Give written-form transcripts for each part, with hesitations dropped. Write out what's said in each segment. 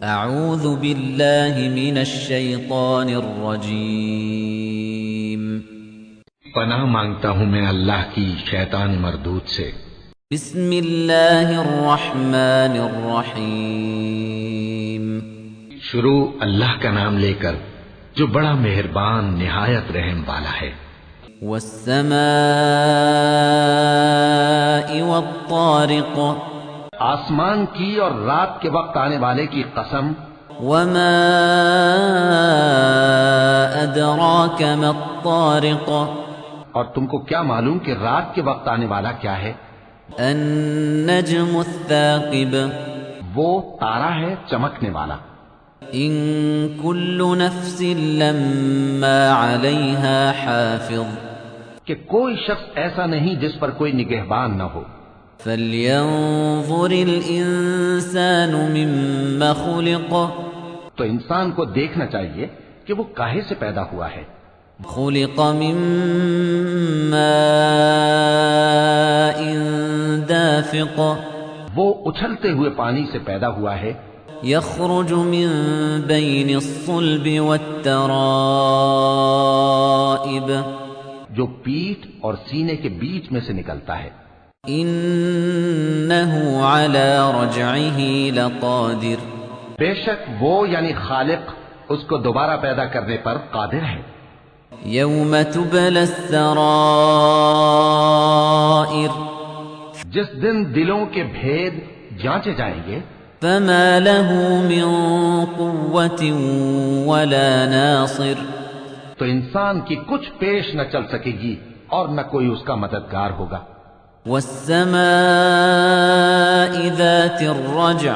اعوذ باللہ من الشیطان الرجیم پناہ مانگتا ہوں میں اللہ کی شیطان مردود سے۔ بسم اللہ الرحمن الرحیم شروع اللہ کا نام لے کر جو بڑا مہربان نہایت رحم والا ہے۔ والسماء والطارق آسمان کی اور رات کے وقت آنے والے کی قسم۔ وما ادراک ما الطارق اور تم کو کیا معلوم کہ رات کے وقت آنے والا کیا ہے؟ النجم الثاقب وہ تارا ہے چمکنے والا۔ ان كل نفس لما عليها حافظ کہ کوئی شخص ایسا نہیں جس پر کوئی نگہبان نہ ہو۔ فلينظر الانسان مما خلق تو انسان کو دیکھنا چاہیے کہ وہ کاہے سے پیدا ہوا ہے۔ خلق من ماء دافق وہ اچھلتے ہوئے پانی سے پیدا ہوا ہے۔ يخرج من بين الصلب والترائب جو پیٹھ اور سینے کے بیچ میں سے نکلتا ہے۔ انه على رجعه لقادر بے شک وہ یعنی خالق اس کو دوبارہ پیدا کرنے پر قادر ہے۔ يوم تبلى السرائر جس دن دلوں کے بھید جانچے جائیں گے۔ فما له من قوة ولا ناصر تو انسان کی کچھ پیش نہ چل سکے گی اور نہ کوئی اس کا مددگار ہوگا۔ والسماء ذات الرجع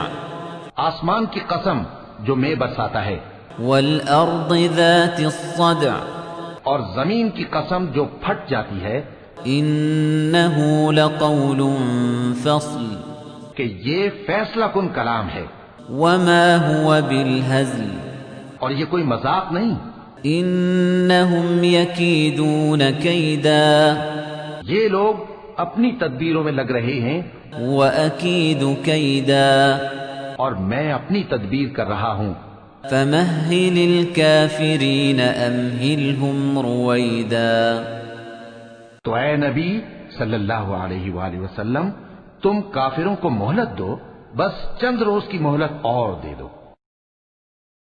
آسمان کی قسم جو میں برساتا ہے۔ والأرض ذات الصدع اور زمین کی قسم جو پھٹ جاتی ہے۔ إنه لقول فصل کہ یہ فیصلہ کن کلام ہے وما هو بالهزل اور یہ کوئی مذاق نہیں۔ إنهم يكيدون كيدا یہ لوگ اپنی تدبیروں میں لگ رہے ہیں وأكيد كيدا اور میں اپنی تدبیر کر رہا ہوں۔ فمهل الكافرين أمهلهم رويدا تو اے نبی صلی اللہ علیہ وآلہ وسلم تم کافروں کو مہلت دو، بس چند روز کی مہلت اور دے دو۔